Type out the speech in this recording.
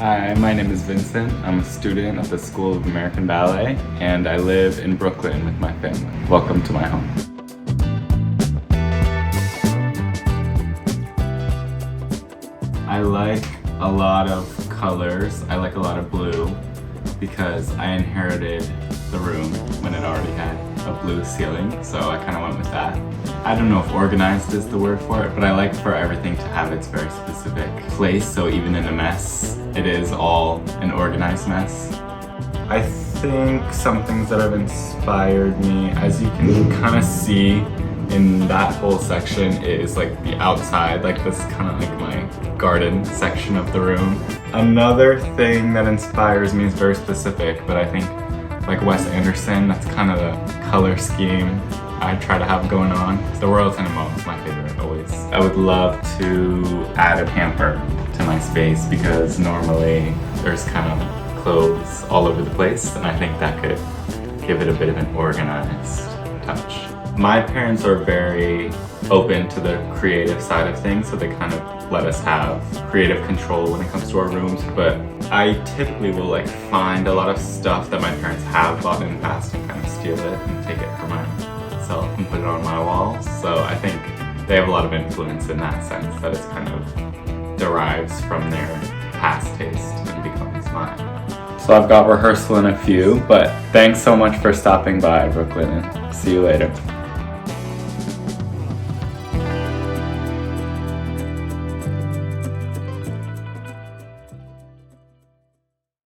Hi, my name is Vincent. I'm a student at the School of American Ballet, and I live in Brooklyn with my family. Welcome to my home. I like a lot of colors. I like a lot of blue because I inherited the room when it already had a blue ceiling, so I kind of went with that. I don't know if organized is the word for it, but I like for everything to have its very specific place, so even in a mess, it is all an organized mess. I think some things that have inspired me, as you can kind of see in that whole section, is like the outside, like this kind of like my garden section of the room. Another thing that inspires me is very specific, but I think like Wes Anderson, that's kind of the color scheme I try to have going on. The Royal Tenenbaum is my favorite always. I would love to add a hamper to my space because normally there's kind of clothes all over the place, and I think that could give it a bit of an organized touch. My parents are very open to the creative side of things, so they kind of let us have creative control when it comes to our rooms, but I typically will like find a lot of stuff that my parents have bought in the past and kind of steal it and take it for myself and put it on my walls. So I think they have a lot of influence in that sense, that it's kind of derives from their past taste and becomes mine. So I've got rehearsal in a few, but thanks so much for stopping by, Brooklinen. See you later.